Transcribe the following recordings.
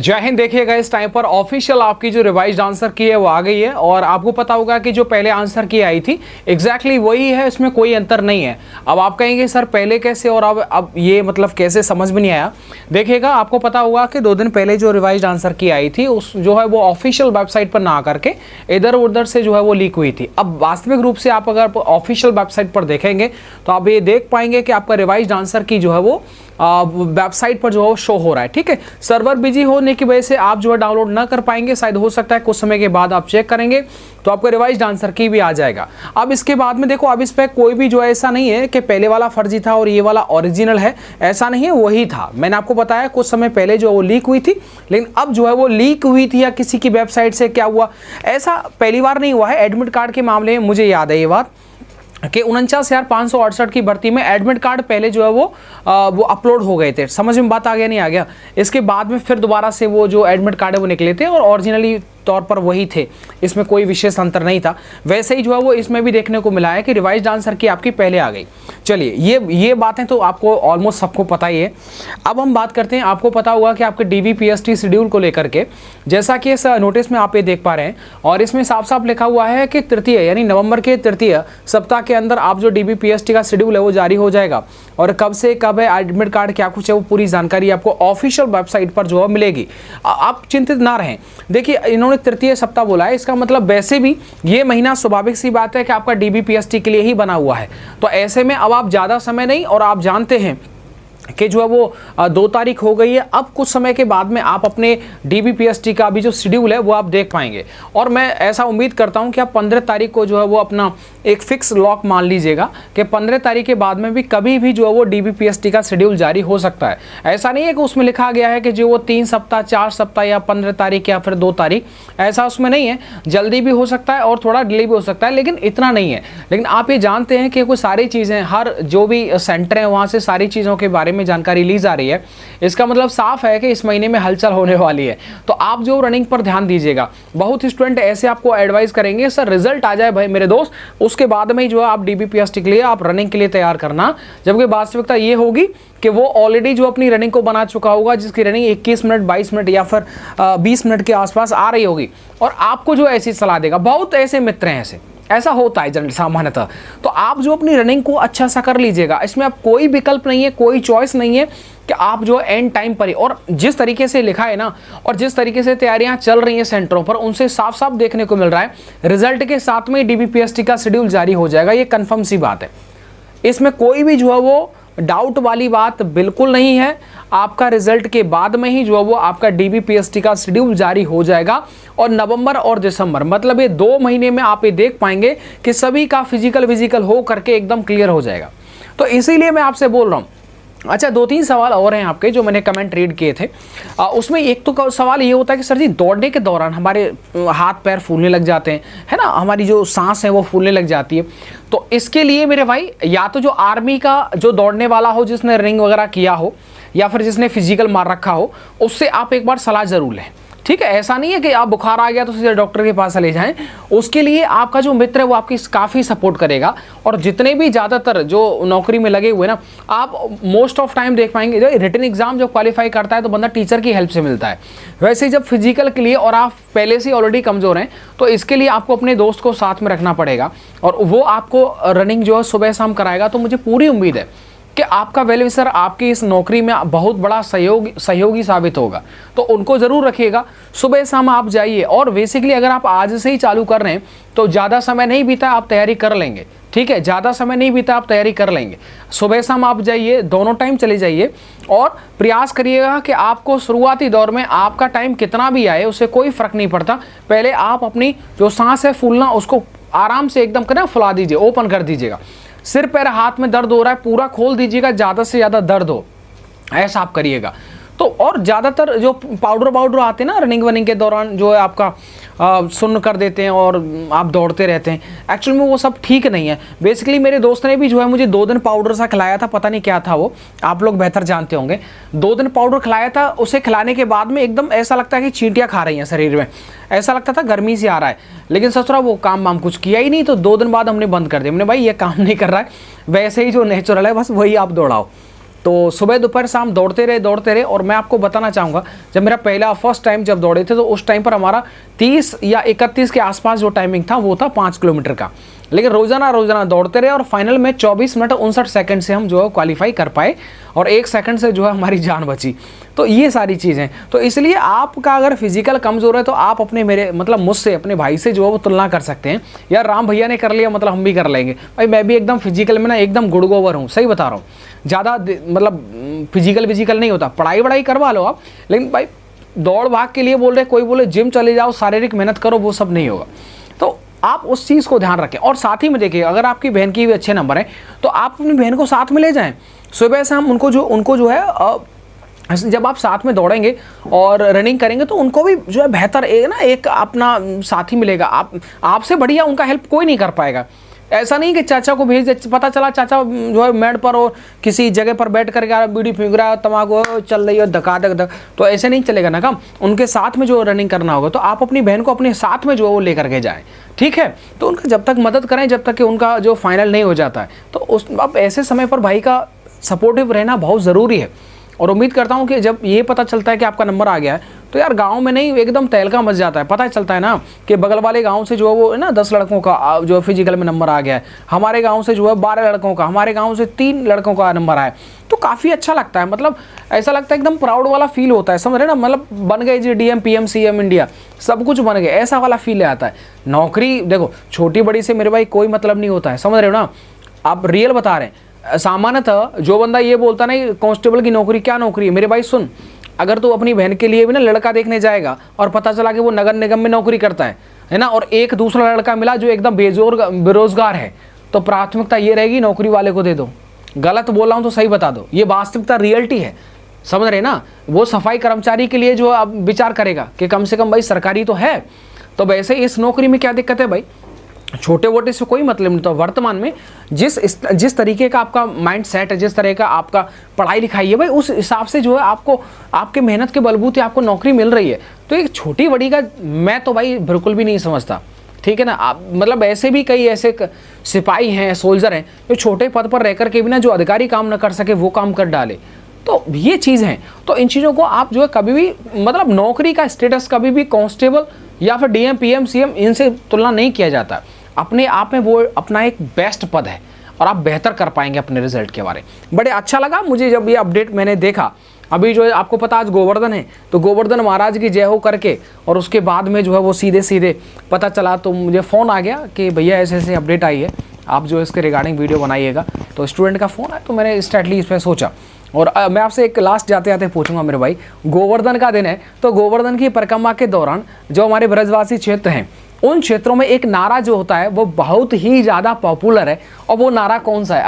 जय हिंद। देखिएगा इस टाइम पर ऑफिशियल आपकी जो रिवाइज्ड आंसर की है वो आ गई है और आपको पता होगा कि जो पहले आंसर की आई थी एग्जैक्टली वही है, इसमें कोई अंतर नहीं है। अब आप कहेंगे सर पहले कैसे और अब ये मतलब कैसे, समझ में नहीं आया। देखिएगा आपको पता होगा कि 2 दिन पहले जो रिवाइज्ड आंसर की आई थी उस जो है वो ऑफिशियल वेबसाइट पर ना करके इधर उधर से जो है वो लीक हुई थी। अब वास्तविक रूप से आप अगर ऑफिशियल वेबसाइट पर देखेंगे तो आप ये देख पाएंगे कि आपका रिवाइज्ड आंसर की जो है वो वेबसाइट पर जो है शो हो रहा है। ठीक है, सर्वर बिजी होने की वजह से आप जो है डाउनलोड ना कर पाएंगे, शायद हो सकता है कुछ समय के बाद आप चेक करेंगे तो आपका रिवाइज्ड आंसर की भी आ जाएगा। अब इसके बाद में देखो, अब इस पे कोई भी जो है ऐसा नहीं है कि पहले वाला फर्जी था और ये वाला ओरिजिनल है, ऐसा नहीं है, वही था। मैंने आपको बताया कुछ समय पहले जो वो लीक हुई थथी, लेकिन अब जो है वो लीक हुई थी या किसी की वेबसाइट से क्या हुआ, ऐसा पहली बार नहीं हुआ है। एडमिट कार्ड के मामले में मुझे याद है ये बात कि 49,568 की भर्ती में एडमिट कार्ड पहले जो है वो अपलोड हो गए थे। समझ में बात आ गया नहीं आ गया? इसके बाद में फिर दोबारा से वो जो एडमिट कार्ड है वो निकले थे और ओरिजिनली तौर पर वही थे, इसमें कोई विशेष अंतर नहीं था। वैसे ही जो है वो इसमें भी देखने को मिला है कि रिवाइज्ड आंसर की आपकी पहले आ गई। चलिए ये बातें तो आपको ऑलमोस्ट सबको पता ही है। अब हम बात करते हैं, आपको पता होगा कि आपके DBPST शेड्यूल को लेकर के, जैसा कि इस नोटिस में आप ये देख पा रहे हैं और इसमें साफ साफ लिखा हुआ है कि तृतीय यानी नवंबर के तृतीय सप्ताह के अंदर आप जो DBPST का शेड्यूल है वो जारी हो जाएगा और कब से कब है, एडमिट कार्ड क्या कुछ है, वो पूरी जानकारी आपको ऑफिशियल वेबसाइट पर जो है मिलेगी। आप चिंतित ना रहें। देखिए इन्होंने तृतीय सप्ताह बोला है, इसका मतलब वैसे भी ये महीना स्वाभाविक सी बात है कि आपका DBPST के लिए ही बना हुआ है। तो ऐसे में अब आप ज़्यादा समय नहीं, और आप जानते हैं कि जो है वो 2 तारीख हो गई है। अब कुछ समय के बाद में आप अपने DBPST का भी जो शेड्यूल है वो आप देख पाएंगे और मैं ऐसा उम्मीद करता हूं कि आप 15 तारीख को जो है वो अपना एक फिक्स लॉक मान लीजिएगा कि 15 तारीख के बाद में भी कभी भी जो है वो DBPST का शेड्यूल जारी हो सकता है। ऐसा नहीं है कि उसमें लिखा गया है कि जो वो 3 सप्ताह 4 सप्ताह या 15 तारीख या फिर 2 तारीख, ऐसा उसमें नहीं है। जल्दी भी हो सकता है और थोड़ा डिले भी हो सकता है, लेकिन इतना नहीं है। लेकिन आप ये जानते हैं कि कोई सारी चीज़ें, हर जो भी सेंटर है वहाँ से सारी चीज़ों के बारे में जानकारी ली जा रही है। इसका मतलब साफ है कि इस महीने में हलचल होने वाली है। तो आप जो रनिंग पर ध्यान दीजिएगा। बहुत स्टूडेंट ऐसे आपको एडवाइस करेंगे सर रिजल्ट आ जाए भाई मेरे दोस्त, उसके बाद में ही जो है आप DBPST के लिए आप रनिंग के लिए तैयार करना, जबकि वास्तविकता ये होगी कि वो ऑलरेडी जो अपनी रनिंग को बना चुका होगा, जिसकी रनिंग 21 मिनट 22 मिनट या फिर 20 मिनट के आसपास आ रही होगी और आपको जो ऐसी सलाह देगा। बहुत ऐसे मित्र हैं, ऐसा होता है जनरल सामान्यतः। तो आप जो अपनी रनिंग को अच्छा सा कर लीजिएगा, इसमें आप कोई विकल्प नहीं है, कोई चॉइस नहीं है कि आप जो एंड टाइम पर ही, और जिस तरीके से लिखा है ना और जिस तरीके से तैयारियां चल रही हैं सेंटरों पर, उनसे साफ साफ देखने को मिल रहा है रिजल्ट के साथ में DBPST का शेड्यूल जारी हो जाएगा। ये कंफर्म सी बात है, इसमें कोई भी जो है वो डाउट वाली बात बिल्कुल नहीं है। आपका रिजल्ट के बाद में ही जो है वो आपका DBPST का शेड्यूल जारी हो जाएगा और नवंबर और दिसंबर, मतलब ये 2 महीने में आप ये देख पाएंगे कि सभी का फिजिकल हो करके एकदम क्लियर हो जाएगा। तो इसीलिए मैं आपसे बोल रहा हूँ। अच्छा, 2-3 सवाल और हैं आपके जो मैंने कमेंट रीड किए थे। उसमें एक तो सवाल ये होता है कि सर जी दौड़ने के दौरान हमारे हाथ पैर फूलने लग जाते हैं, है ना, हमारी जो सांस है वो फूलने लग जाती है। तो इसके लिए मेरे भाई, या तो जो आर्मी का जो दौड़ने वाला हो, जिसने रनिंग वगैरह किया हो या फिर जिसने फिजिकल मार रखा हो, उससे आप एक बार सलाह ज़रूर लें। ठीक है, ऐसा नहीं है कि आप बुखार आ गया तो सीधे डॉक्टर के पास चले जाएं। उसके लिए आपका जो मित्र है वो आपकी काफ़ी सपोर्ट करेगा। और जितने भी ज़्यादातर जो नौकरी में लगे हुए ना, आप मोस्ट ऑफ टाइम देख पाएंगे जो रिटन एग्जाम जब क्वालिफाई करता है तो बंदा टीचर की हेल्प से मिलता है। वैसे ही जब फिजिकल के लिए, और आप पहले से ऑलरेडी कमज़ोर हैं, तो इसके लिए आपको अपने दोस्त को साथ में रखना पड़ेगा और वो आपको रनिंग जो है सुबह शाम कराएगा। तो मुझे पूरी उम्मीद है कि आपका वेल विशर आपकी इस नौकरी में बहुत बड़ा सहयोगी साबित होगा। तो उनको ज़रूर रखिएगा, सुबह शाम आप जाइए। और बेसिकली अगर आप आज से ही चालू कर रहे हैं तो ज़्यादा समय नहीं बीता, आप तैयारी कर लेंगे। ठीक है, ज़्यादा समय नहीं बीता, आप तैयारी कर लेंगे। सुबह शाम आप जाइए, दोनों टाइम चले जाइए और प्रयास करिएगा कि आपको शुरुआती दौर में आपका टाइम कितना भी आए उससे कोई फ़र्क नहीं पड़ता। पहले आप अपनी जो सांस है फूलना, उसको आराम से एकदम करें, फुला दीजिए, ओपन कर दीजिएगा। सिर पैर हाथ में दर्द हो रहा है, पूरा खोल दीजिएगा, ज़्यादा से ज़्यादा दर्द हो, ऐसा आप करिएगा। तो और ज़्यादातर जो पाउडर आते हैं ना रनिंग वनिंग के दौरान, जो है आपका सुन्न कर देते हैं और आप दौड़ते रहते हैं, एक्चुअल में वो सब ठीक नहीं है। बेसिकली मेरे दोस्त ने भी जो है मुझे 2 दिन पाउडर सा खिलाया था, पता नहीं क्या था वो, आप लोग बेहतर जानते होंगे। 2 दिन पाउडर खिलाया था, उसे खिलाने के बाद में एकदम ऐसा लगता है कि चींटियाँ खा रही हैं शरीर में, ऐसा लगता था गर्मी से आ रहा है। लेकिन ससुरा वो काम वाम कुछ किया ही नहीं, तो 2 दिन बाद हमने बंद कर दिया। हमने भाई ये काम नहीं कर रहा है, वैसे ही जो नेचुरल है बस वही आप दौड़ाओ। तो सुबह दोपहर शाम दौड़ते रहे। और मैं आपको बताना चाहूँगा, जब मेरा पहला फर्स्ट टाइम जब दौड़े थे तो उस टाइम पर हमारा 30 या 31 के आसपास जो टाइमिंग था वो था 5 किलोमीटर का। लेकिन रोजाना दौड़ते रहे और फाइनल में 24 मिनट 59 सेकंड से हम जो है क्वालिफाई कर पाए और 1 सेकंड से जो है हमारी जान बची। तो ये सारी चीज़ें, तो इसलिए आपका अगर फिजिकल कमज़ोर है तो आप अपने मेरे मतलब मुझसे, अपने भाई से जो है वो तुलना कर सकते हैं। यार राम भैया ने कर लिया मतलब हम भी कर लेंगे। भाई मैं भी एकदम फिजिकल में ना एकदम गुड़ गोबर हूँ, सही बता रहा हूँ। ज़्यादा मतलब फिजिकल नहीं होता, पढ़ाई करवा लो आप, लेकिन भाई दौड़ भाग के लिए बोल रहे, कोई बोले जिम चले जाओ, शारीरिक मेहनत करो, वो सब नहीं होगा। तो आप उस चीज़ को ध्यान रखें। और साथ ही में देखिए, अगर आपकी बहन की भी अच्छे नंबर हैं तो आप अपनी बहन को साथ में ले जाएं। सुबह से हम उनको जो है जब आप साथ में दौड़ेंगे और रनिंग करेंगे तो उनको भी जो है बेहतर एक अपना साथी मिलेगा। आपसे बढ़िया उनका हेल्प कोई नहीं कर पाएगा। ऐसा नहीं कि चाचा को भेज दे, पता चला चाचा जो है मेड पर और किसी जगह पर बैठ करके बीड़ी फूंक रहा है, तम्बाकू चल रही है, धक, तो ऐसे नहीं चलेगा ना काम। उनके साथ में जो रनिंग करना होगा, तो आप अपनी बहन को अपने साथ में जो है वो लेकर के जाएं, ठीक है। तो उनका जब तक मदद करें जब तक कि उनका जो फाइनल नहीं हो जाता है। तो अब ऐसे समय पर भाई का सपोर्टिव रहना बहुत ज़रूरी है। और उम्मीद करता हूँ कि जब ये पता चलता है कि आपका नंबर आ गया है तो यार गांव में नहीं एकदम तहलका मच जाता है। पता चलता है ना कि बगल वाले गांव से जो है वो 10 लड़कों का जो फिजिकल में नंबर आ गया है, हमारे गांव से जो है 12 लड़कों का, हमारे गांव से 3 लड़कों का नंबर आया। तो काफ़ी अच्छा लगता है, मतलब ऐसा लगता है एकदम प्राउड वाला फील होता है, समझ रहे ना। मतलब बन गए जी DM PM CM इंडिया, सब कुछ बन गए, ऐसा वाला फील आता है। नौकरी देखो छोटी बड़ी से मेरे भाई कोई मतलब नहीं होता है, समझ रहे हो ना। आप रियल बता रहे हैं। सामान्यतः जो बंदा ये बोलता नहीं कांस्टेबल की नौकरी क्या नौकरी है, मेरे भाई सुन, अगर तू अपनी बहन के लिए भी ना लड़का देखने जाएगा और पता चला कि वो नगर निगम में नौकरी करता है ना, और एक दूसरा लड़का मिला जो एकदम बेरोजगार है, तो प्राथमिकता ये रहेगी नौकरी वाले को दे दो। गलत बोल रहा हूँ तो सही बता दो, ये वास्तविकता रियलिटी है, समझ रहे ना। वो सफाई कर्मचारी के लिए जो अब विचार करेगा कि कम से कम भाई सरकारी तो है। तो वैसे इस नौकरी में क्या दिक्कत है भाई, छोटे वोटे से कोई मतलब नहीं। तो वर्तमान में जिस तरीके का आपका माइंड सेट है, जिस तरह का आपका पढ़ाई लिखाई है भाई, उस हिसाब से जो है आपको आपके मेहनत के बलबूते आपको नौकरी मिल रही है। तो एक छोटी बड़ी का मैं तो भाई बिल्कुल भी नहीं समझता, ठीक है ना। आप मतलब ऐसे भी कई ऐसे सिपाही हैं, सोल्जर हैं जो छोटे पद पर रह करके भी ना जो अधिकारी काम न कर सके वो काम कर डाले। तो ये चीज़ है। तो इन चीज़ों को आप जो है कभी भी मतलब नौकरी का स्टेटस कभी भी कांस्टेबल या फिर DM PM CM इनसे तुलना नहीं किया जाता। अपने आप में वो अपना एक बेस्ट पद है और आप बेहतर कर पाएंगे अपने रिजल्ट के बारे में। बड़े अच्छा लगा मुझे जब ये अपडेट मैंने देखा। अभी जो है आपको पता आज गोवर्धन है, तो गोवर्धन महाराज की जय हो करके और उसके बाद में जो है वो सीधे पता चला, तो मुझे फ़ोन आ गया कि भैया ऐसे अपडेट आई है, आप जो इसके रिगार्डिंग वीडियो बनाइएगा। तो स्टूडेंट का फ़ोन है, तो मैंने इंस्टेंटली इस पर सोचा। और मैं आपसे एक लास्ट जाते पूछूंगा मेरे भाई, गोवर्धन का दिन है, तो गोवर्धन की परिक्रमा के दौरान जो हमारे ब्रजवासी क्षेत्र हैं उन क्षेत्रों में एक नारा जो होता है वो बहुत ही ज़्यादा पॉपुलर है। और वो नारा कौन सा है,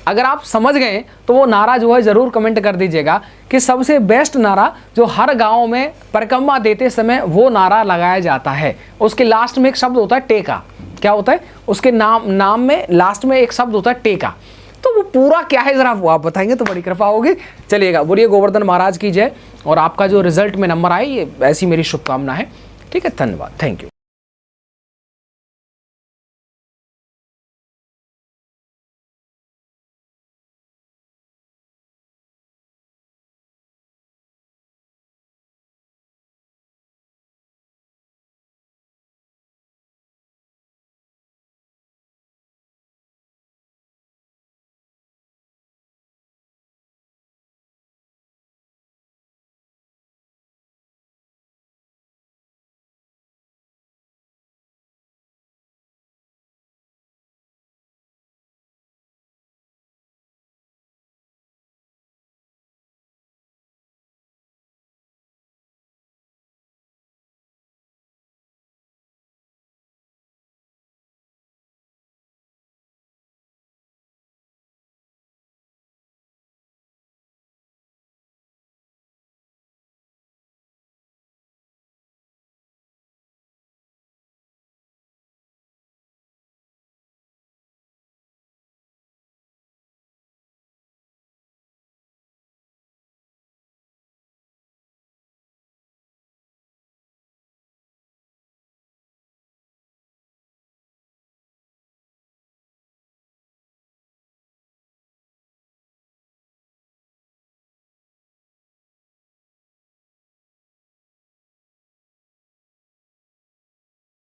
अगर आप समझ गए तो वो नारा जो है ज़रूर कमेंट कर दीजिएगा कि सबसे बेस्ट नारा जो हर गांव में परिक्रमा देते समय वो नारा लगाया जाता है। उसके लास्ट में एक शब्द होता है टेका। क्या होता है उसके नाम में लास्ट में एक शब्द होता है टेका। तो वो पूरा क्या है ज़रा वो आप बताएंगे तो बड़ी कृपा होगी। चलिएगा, बोलिए गोवर्धन महाराज की जय। और आपका जो रिजल्ट में नंबर आए ये ऐसी मेरी शुभकामना है। ठीक है, धन्यवाद, थैंक यू।